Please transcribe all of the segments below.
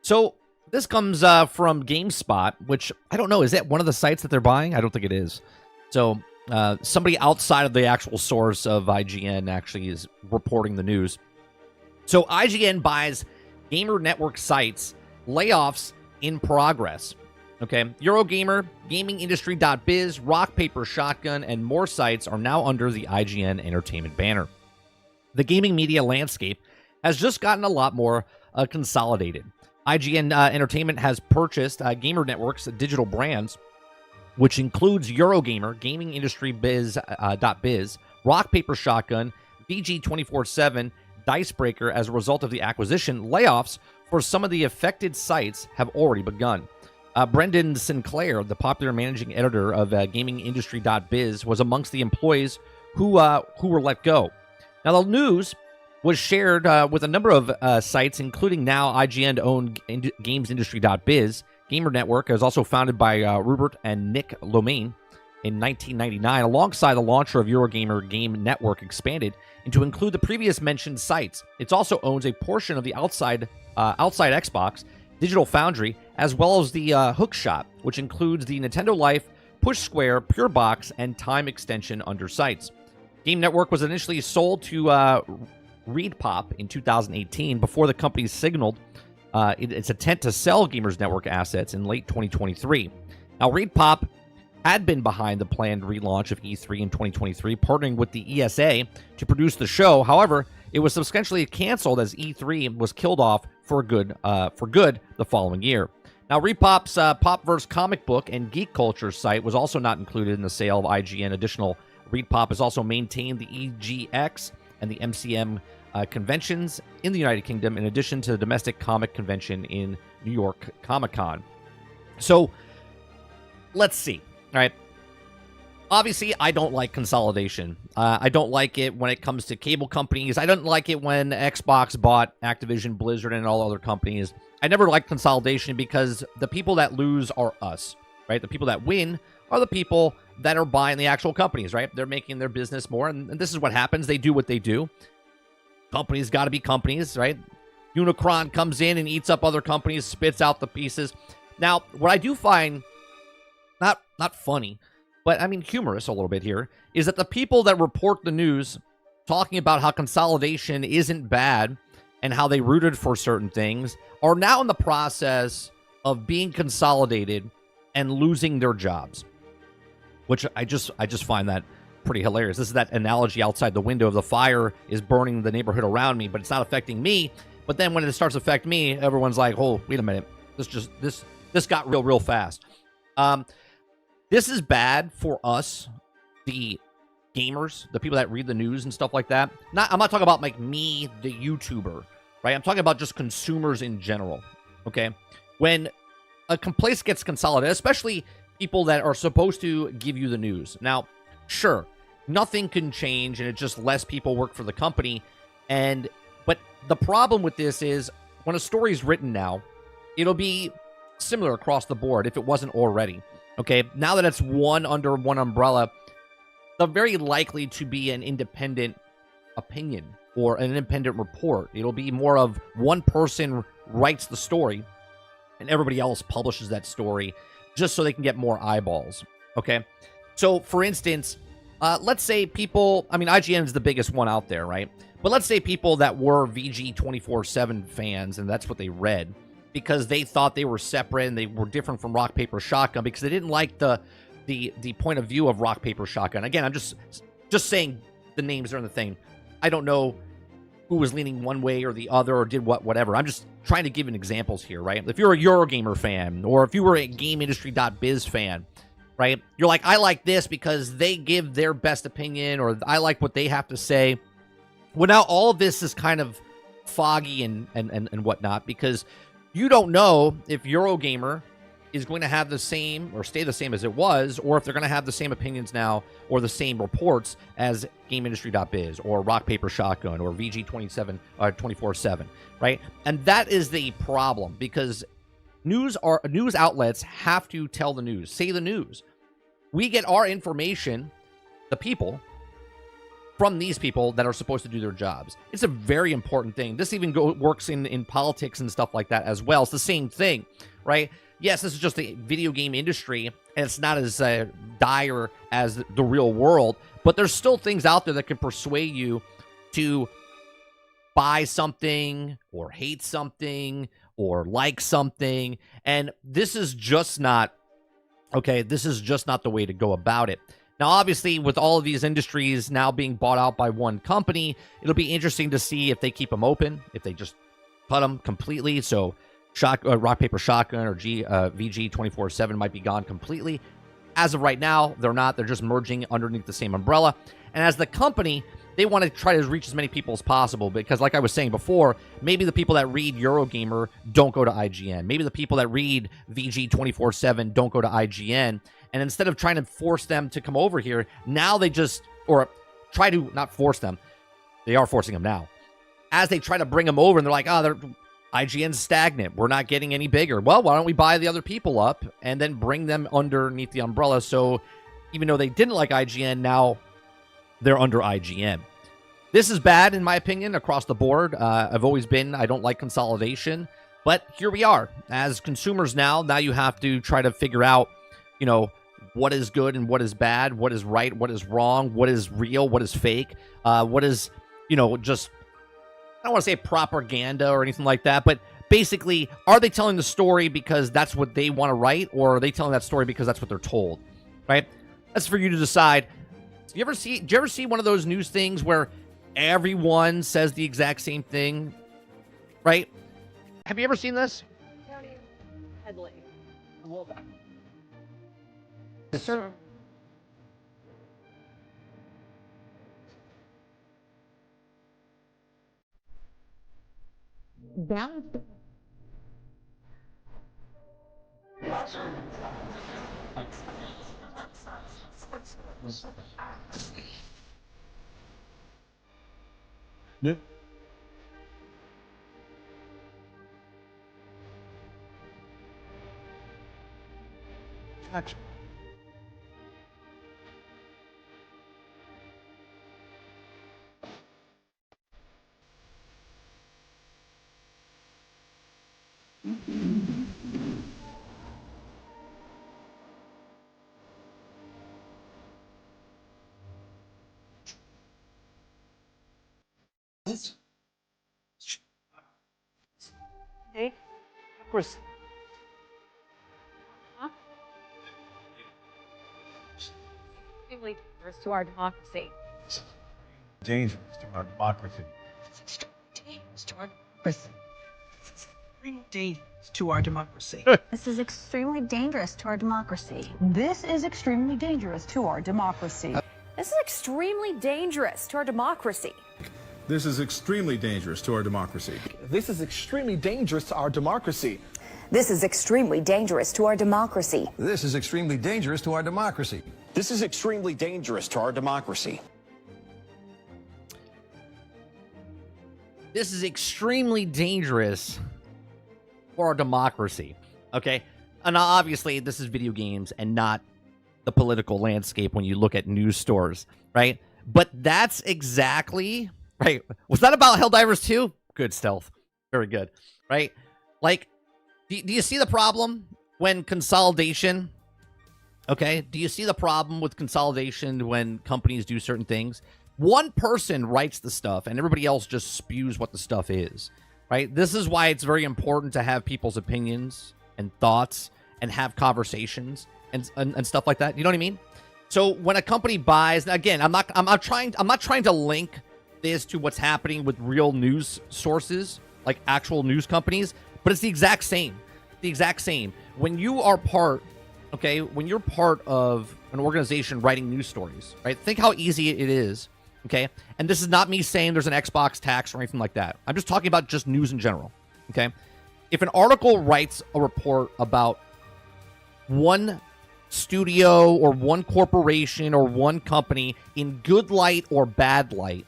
So this comes from GameSpot, which I don't know. Is that one of the sites that they're buying? I don't think it is. So somebody outside of the actual source of IGN actually is reporting the news. So IGN buys Gamer Network sites, layoffs in progress. Okay, Eurogamer, GamingIndustry.biz, Rock Paper Shotgun, and more sites are now under the IGN Entertainment banner. The gaming media landscape has just gotten a lot more consolidated. IGN Entertainment has purchased Gamer Network's digital brands, which includes Eurogamer, GamingIndustry.biz, Rock Paper Shotgun, VG247, Dicebreaker. As a result of the acquisition, layoffs for some of the affected sites have already begun. Brendan Sinclair, the popular managing editor of GamingIndustry.biz, was amongst the employees who were let go. Now, the news was shared with a number of sites, including now IGN-owned GamesIndustry.biz. Gamer Network is also founded by Rupert and Nick Lomain in 1999, alongside the launcher of Eurogamer. Game Network expanded to include the previous mentioned sites. It also owns a portion of the outside Xbox, Digital Foundry, as well as the Hookshot, which includes the Nintendo Life, Push Square, Pure Box, and Time Extension under sites. Game Network was initially sold to ReedPop in 2018 before the company signaled its intent to sell Gamers Network assets in late 2023. Now, ReedPop had been behind the planned relaunch of E3 in 2023, partnering with the ESA to produce the show. However, it was substantially canceled as E3 was killed off for good the following year. Now, ReedPop's Popverse comic book and geek culture site was also not included in the sale of IGN. Additional, ReedPop has also maintained the EGX and the MCM conventions in the United Kingdom, in addition to the domestic comic convention in New York Comic-Con. So, let's see. All right. Obviously, I don't like consolidation. I don't like it when it comes to cable companies. I don't like it when Xbox bought Activision, Blizzard, and all other companies. I never liked consolidation because the people that lose are us, right? The people that win are the people that are buying the actual companies, right? They're making their business more, and this is what happens. They do what they do. Companies got to be companies, right? Unicron comes in and eats up other companies, spits out the pieces. Now, what I do find not funny, but I mean humorous a little bit here, is that the people that report the news talking about how consolidation isn't bad and how they rooted for certain things are now in the process of being consolidated and losing their jobs, which I just find that pretty hilarious. This is that analogy outside the window of the fire is burning the neighborhood around me, but it's not affecting me. But then when it starts to affect me, everyone's like, "Oh, wait a minute, this got real fast." This is bad for us, the gamers, the people that read the news and stuff like that. I'm not talking about like me, the YouTuber, right? I'm talking about just consumers in general, okay? When a place gets consolidated, especially people that are supposed to give you the news. Now, sure, nothing can change, and it's just less people work for the company. But the problem with this is when a story is written now, it'll be similar across the board if it wasn't already. Okay, now that it's under one umbrella, they're very likely to be an independent opinion or an independent report. It'll be more of one person writes the story and everybody else publishes that story just so they can get more eyeballs. Okay, so for instance, let's say people, I mean, IGN is the biggest one out there, right? But let's say people that were VG247 fans and that's what they read, because they thought they were separate and they were different from Rock, Paper, Shotgun because they didn't like the point of view of Rock, Paper, Shotgun. Again, I'm just saying the names are in the thing. I don't know who was leaning one way or the other or did whatever. I'm just trying to give an examples here, right? If you're a Eurogamer fan or if you were a GamesIndustry.biz fan, right? You're like, I like this because they give their best opinion or I like what they have to say. Well, now all of this is kind of foggy and whatnot because you don't know if Eurogamer is going to have the same or stay the same as it was, or if they're going to have the same opinions now or the same reports as GamesIndustry.biz or Rock, Paper, Shotgun or VG27 or 24/7, right? And that is the problem because news outlets have to tell the news, say the news. We get our information, the people, from these people that are supposed to do their jobs. It's a very important thing. This even works in politics and stuff like that as well. It's the same thing, right? Yes, this is just the video game industry, and it's not as dire as the real world, but there's still things out there that can persuade you to buy something or hate something or like something, and this is just not, okay, this is just not the way to go about it. Now, obviously, with all of these industries now being bought out by one company, it'll be interesting to see if they keep them open, if they just cut them completely. So Rock, Paper, Shotgun or VG 24/7 might be gone completely. As of right now, they're not. They're just merging underneath the same umbrella. And as the company, they want to try to reach as many people as possible because, like I was saying before, maybe the people that read Eurogamer don't go to IGN. Maybe the people that read VG 24/7 don't go to IGN. And instead of trying to force them to come over here, now they just, or try to not force them, they are forcing them now. As they try to bring them over and they're like, oh, IGN's stagnant. We're not getting any bigger. Well, why don't we buy the other people up and then bring them underneath the umbrella? So even though they didn't like IGN, now they're under IGN. This is bad, in my opinion, across the board. I've always been, I don't like consolidation. But here we are. As consumers now you have to try to figure out, you know, what is good and what is bad, what is right, what is wrong, what is real, what is fake, what is, you know, just, I don't want to say propaganda or anything like that, but basically, are they telling the story because that's what they want to write, or are they telling that story because that's what they're told, right? That's for you to decide. Do you ever see one of those news things where everyone says the exact same thing, right? Have you ever seen this? Headley. Sir. Down. Yeah. Action. Hey, of course. Huh? Extremely dangerous to our democracy. Dangerous to our democracy. Dangerous to our democracy. Dangerous to our democracy. This is extremely dangerous to our democracy. This is extremely dangerous to our democracy. This is extremely dangerous to our democracy. This is extremely dangerous to our democracy. This is extremely dangerous to our democracy. This is extremely dangerous to our democracy. This is extremely dangerous to our democracy. This is extremely dangerous to our democracy. This is extremely dangerous for our democracy. Okay? And obviously, this is video games and not the political landscape when you look at news stores, right? But that's exactly... Right. Was that about Helldivers 2? Good stealth. Very good. Right? Like, do you see the problem when consolidation... Okay? Do you see the problem with consolidation when companies do certain things? One person writes the stuff and everybody else just spews what the stuff is. Right? This is why it's very important to have people's opinions and thoughts and have conversations and stuff like that. You know what I mean? So when a company buys... Again, I'm not trying to link this to what's happening with real news sources, like actual news companies, but it's the exact same. The exact same. When you are part, okay, when you're part of an organization writing news stories, right? Think how easy it is, okay? And this is not me saying there's an Xbox tax or anything like that. I'm just talking about just news in general, okay? If an article writes a report about one studio or one corporation or one company in good light or bad light,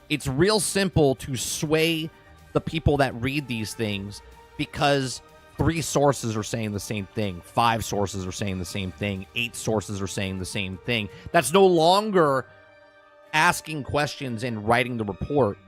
it's real simple to sway the people that read these things because 3 sources are saying the same thing, 5 sources are saying the same thing, 8 sources are saying the same thing. That's no longer asking questions and writing the report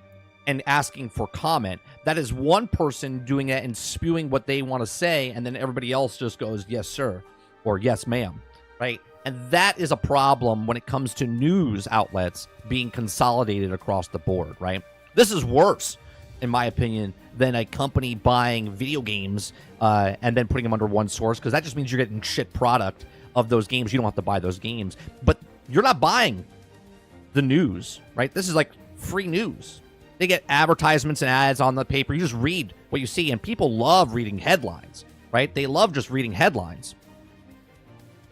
and asking for comment. That is one person doing it and spewing what they want to say, and then everybody else just goes, yes, sir, or yes, ma'am, right? And that is a problem when it comes to news outlets being consolidated across the board, right? This is worse, in my opinion, than a company buying video games and then putting them under one source, because that just means you're getting shit product of those games. You don't have to buy those games, but you're not buying the news, right? This is like free news. They get advertisements and ads on the paper. You just read what you see, and people love reading headlines, right? They love just reading headlines.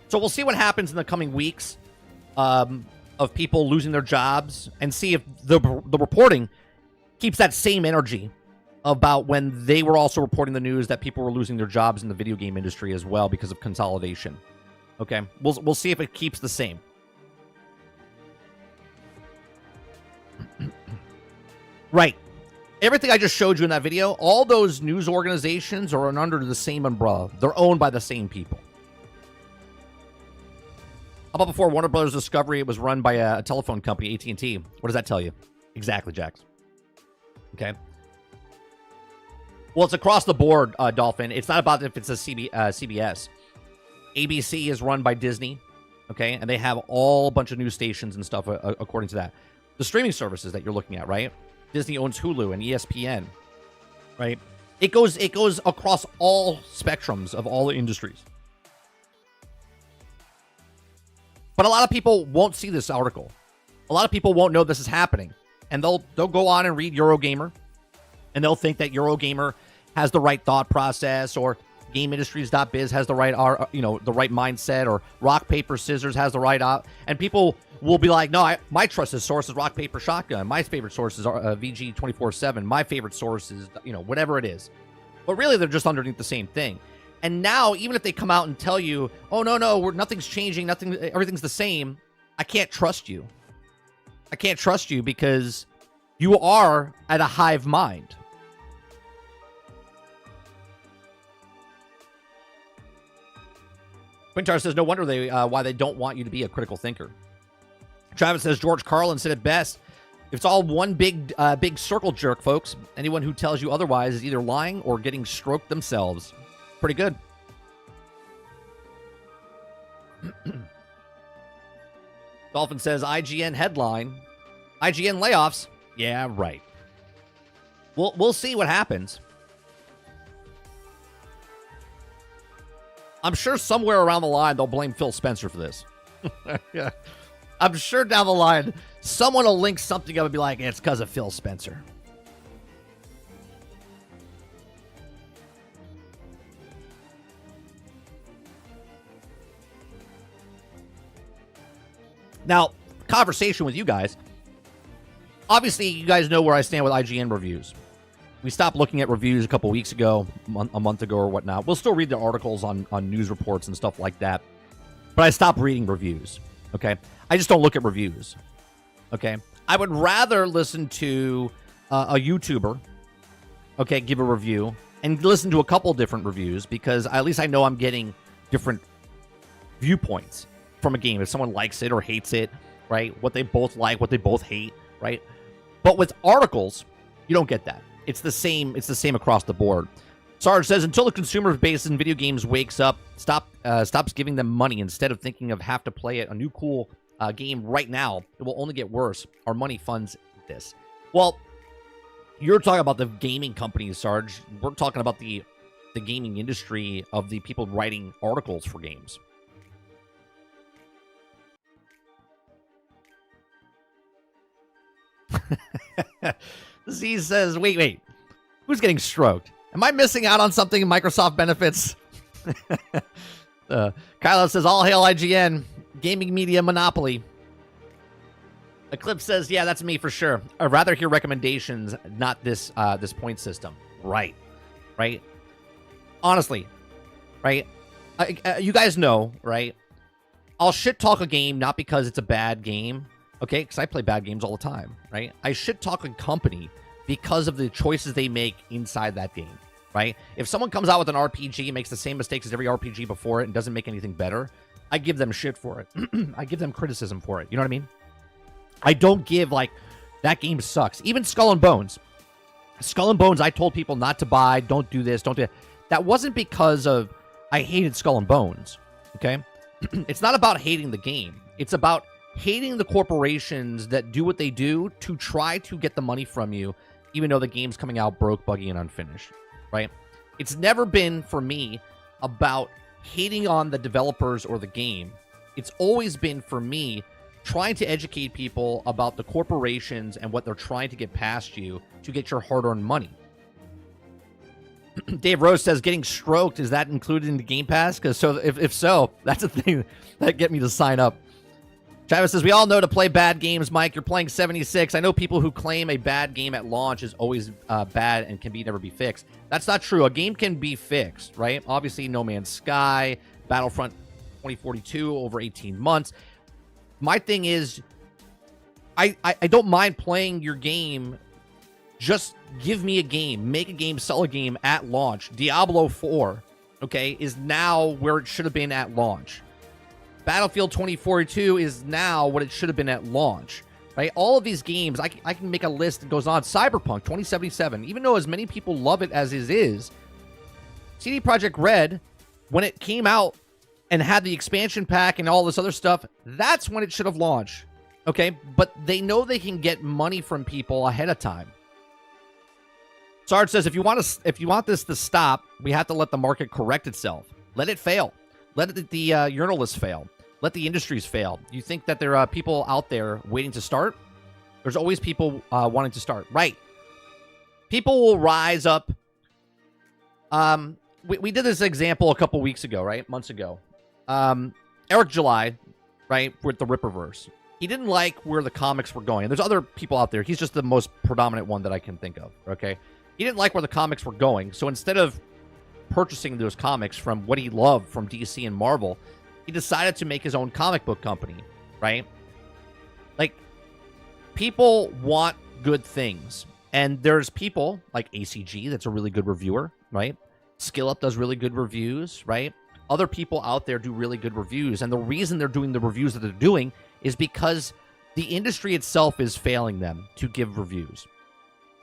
So we'll see what happens in the coming weeks of people losing their jobs, and see if the reporting keeps that same energy about when they were also reporting the news that people were losing their jobs in the video game industry as well because of consolidation. Okay, we'll see if it keeps the same. Right. Everything I just showed you in that video, all those news organizations are under the same umbrella. They're owned by the same people. How about before Warner Brothers Discovery, it was run by a telephone company, AT&T. What does that tell you? Exactly, Jax. Okay. Well, it's across the board, Dolphin. It's not about if it's a CBS. ABC is run by Disney, okay? And they have all bunch of news stations and stuff according to that. The streaming services that you're looking at, right? Disney owns Hulu and ESPN, right? It goes across all spectrums of all the industries. But a lot of people won't see this article. A lot of people won't know this is happening. And they'll go on and read Eurogamer, and they'll think that Eurogamer has the right thought process, or GameIndustries.biz has the right the right mindset, or Rock Paper Scissors has the right and people will be like, no, my trusted source is Rock Paper Shotgun. My favorite source is VG247. My favorite source is whatever it is. But really, they're just underneath the same thing. And now, even if they come out and tell you, oh no, nothing's changing, everything's the same, I can't trust you. I can't trust you because you are at a hive mind. Quintar says, no wonder why they don't want you to be a critical thinker. Travis says, George Carlin said it best. It's all one big circle jerk, folks. Anyone who tells you otherwise is either lying or getting stroked themselves. Pretty good. Dolphin says, IGN headline. IGN layoffs. Yeah, right. We'll see what happens. I'm sure somewhere around the line they'll blame Phil Spencer for this. Yeah. I'm sure down the line someone will link something up and be like, it's because of Phil Spencer. Now, conversation with you guys. Obviously, you guys know where I stand with IGN reviews. We stopped looking at reviews a couple weeks ago, a month ago or whatnot. We'll still read the articles on news reports and stuff like that. But I stopped reading reviews, okay? I just don't look at reviews, okay? I would rather listen to a YouTuber, okay, give a review, and listen to a couple different reviews, because at least I know I'm getting different viewpoints from a game. If someone likes it or hates it, right? What they both like, what they both hate, right? But with articles, you don't get that. It's the same across the board. Sarge says, until the consumer base in video games wakes up, stops giving them money instead of thinking of have to play it a new cool game right now, it will only get worse. Our money funds this. Well, you're talking about the gaming companies, Sarge. We're talking about the gaming industry of the people writing articles for games. Z says, wait. Who's getting stroked? Am I missing out on something Microsoft benefits? Kylo says, all hail IGN. Gaming media monopoly. Eclipse says, yeah, that's me for sure. I'd rather hear recommendations, not this point system. Right. Honestly, right? You guys know, right? I'll shit talk a game not because it's a bad game, okay? Because I play bad games all the time, right? I shit talk a company because of the choices they make inside that game, right? If someone comes out with an RPG, makes the same mistakes as every RPG before it, and doesn't make anything better, I give them shit for it. I give them criticism for it. You know what I mean? I don't give like that game sucks. Even Skull and Bones. Skull and Bones, I told people not to buy, don't do this, don't do that. That wasn't because of I hated Skull and Bones. Okay? It's not about hating the game. It's about hating the corporations that do what they do to try to get the money from you, even though the game's coming out broke, buggy, and unfinished. Right? It's never been, for me, about hating on the developers or the game. It's always been, for me, trying to educate people about the corporations and what they're trying to get past you to get your hard-earned money. Dave Rose says, getting stroked, is that included in the Game Pass? Because so if so, that's a thing that get me to sign up. Travis says, we all know to play bad games, Mike. You're playing 76. I know people who claim a bad game at launch is always bad and can never be fixed. That's not true. A game can be fixed, right? Obviously, No Man's Sky, Battlefront 2042 over 18 months. My thing is, I don't mind playing your game. Just give me a game. Make a game, sell a game at launch. Diablo 4, okay, is now where it should have been at launch. Battlefield 2042 is now what it should have been at launch, right? All of these games, I can make a list that goes on. Cyberpunk 2077, even though as many people love it as it is, CD Projekt Red, when it came out and had the expansion pack and all this other stuff, that's when it should have launched, okay? But they know they can get money from people ahead of time. Sarge says, if you want this to stop, we have to let the market correct itself. Let it fail. Let the journalists fail. Let the industries fail. You think that there are people out there waiting to start? There's always people wanting to start. Right. People will rise up. We did this example a couple weeks ago, right? Months ago. Eric July, right, with the Ripperverse. He didn't like where the comics were going. And there's other people out there. He's just the most predominant one that I can think of, okay? He didn't like where the comics were going. So instead of purchasing those comics from what he loved from DC and Marvel, he decided to make his own comic book company, right? Like, people want good things. And there's people like ACG, that's a really good reviewer, right? SkillUp does really good reviews, right? Other people out there do really good reviews. And the reason they're doing the reviews that they're doing is because the industry itself is failing them to give reviews,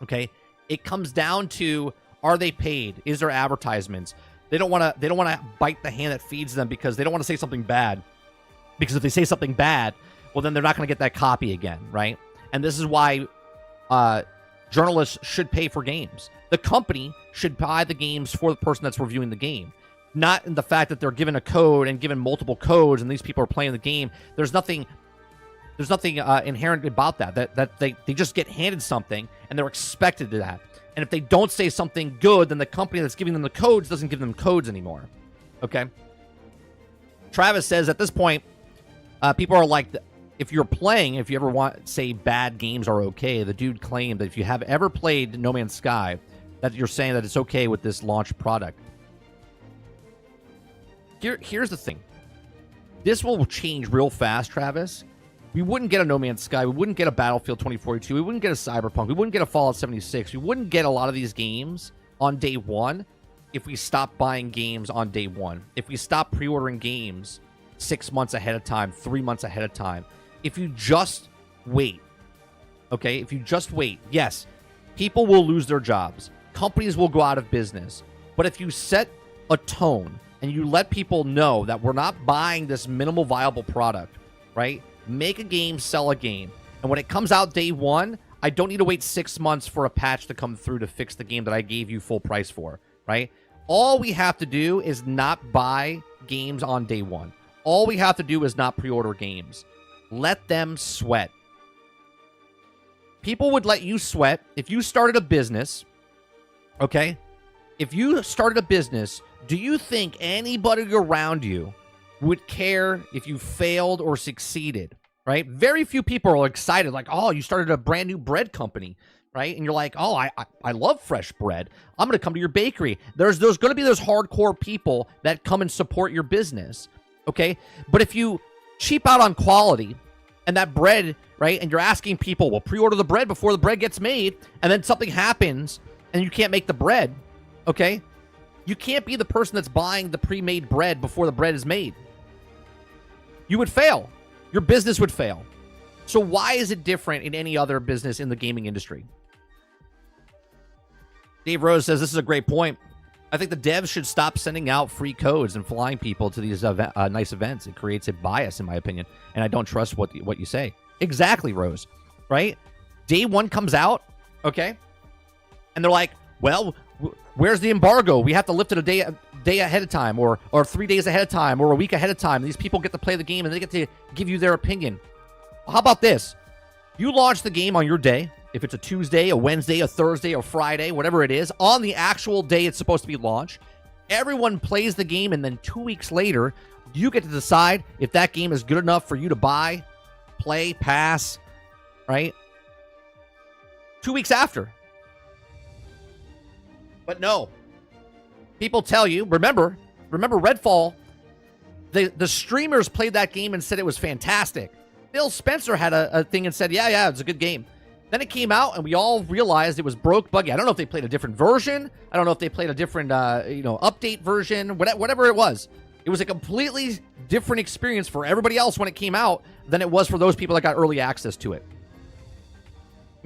okay? It comes down to, are they paid? Is there advertisements? They don't want to bite the hand that feeds them because they don't want to say something bad. Because if they say something bad, well, then they're not going to get that copy again, right? And this is why journalists should pay for games. The company should buy the games for the person that's reviewing the game. Not in the fact that they're given a code and given multiple codes and these people are playing the game. There's nothing inherent about that they just get handed something and they're expected to that. And if they don't say something good, then the company that's giving them the codes doesn't give them codes anymore. Okay? Travis says at this point, people are like, if you're playing, if you ever want, say, bad games are okay, the dude claimed that if you have ever played No Man's Sky, that you're saying that it's okay with this launch product. Here's the thing. This will change real fast, Travis. We wouldn't get a No Man's Sky. We wouldn't get a Battlefield 2042. We wouldn't get a Cyberpunk. We wouldn't get a Fallout 76. We wouldn't get a lot of these games on day one if we stopped buying games on day one. If we stopped pre-ordering games 6 months ahead of time, 3 months ahead of time. If you just wait, okay? If you just wait, yes, people will lose their jobs. Companies will go out of business. But if you set a tone and you let people know that we're not buying this minimal viable product, right? Make a game, sell a game. And when it comes out day one, I don't need to wait 6 months for a patch to come through to fix the game that I gave you full price for, right? All we have to do is not buy games on day one. All we have to do is not pre-order games. Let them sweat. People would let you sweat if you started a business, okay? If you started a business, do you think anybody around you would care if you failed or succeeded, right? Very few people are excited, like, oh, you started a brand new bread company, right? And you're like, oh, I love fresh bread. I'm going to come to your bakery. There's going to be those hardcore people that come and support your business, okay? But if you cheap out on quality and that bread, right, and you're asking people, well, pre-order the bread before the bread gets made, and then something happens and you can't make the bread, okay? You can't be the person that's buying the pre-made bread before the bread is made. You would fail. Your business would fail. So why is it different in any other business in the gaming industry? Dave Rose says this is a great point. I think the devs should stop sending out free codes and flying people to these nice events. It creates a bias, in my opinion, and I don't trust what you say. Exactly, Rose. Right? Day one comes out, okay, and they're like, "Well, where's the embargo? We have to lift it a day ahead of time, or 3 days ahead of time, or a week ahead of time. These people get to play the game and they get to give you their opinion." Well, how about this? You launch the game on your day. If it's a Tuesday, a Wednesday, a Thursday, or Friday, whatever it is, on the actual day it's supposed to be launched, everyone plays the game, and then 2 weeks later, you get to decide if that game is good enough for you to buy, play, pass, right? 2 weeks after. But no. People tell you, remember Redfall, the streamers played that game and said it was fantastic. Phil Spencer had a thing and said, yeah, it's a good game. Then it came out, and we all realized it was broke, buggy. I don't know if they played a different version. I don't know if they played a different, update version. Whatever it was. It was a completely different experience for everybody else when it came out than it was for those people that got early access to it.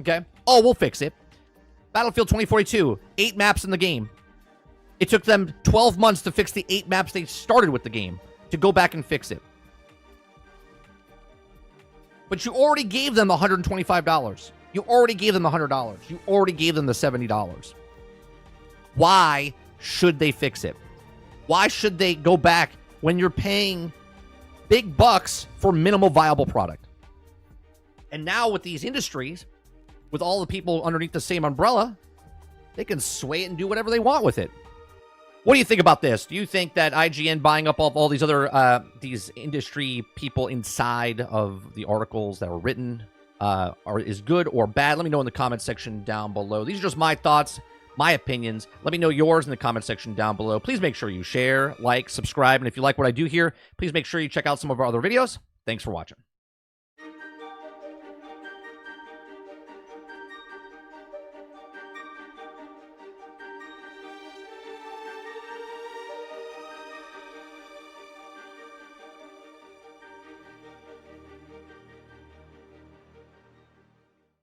Okay? Oh, we'll fix it. Battlefield 2042, 8 maps in the game. It took them 12 months to fix the 8 maps they started with the game, to go back and fix it. But you already gave them the $125. You already gave them the $100. You already gave them the $70. Why should they fix it? Why should they go back when you're paying big bucks for minimal viable product? And now with these industries, with all the people underneath the same umbrella, they can sway it and do whatever they want with it. What do you think about this? Do you think that IGN buying up all these other these industry people inside of the articles that were written is good or bad? Let me know in the comment section down below. These are just my thoughts, my opinions. Let me know yours in the comment section down below. Please make sure you share, like, subscribe, and if you like what I do here, please make sure you check out some of our other videos. Thanks for watching.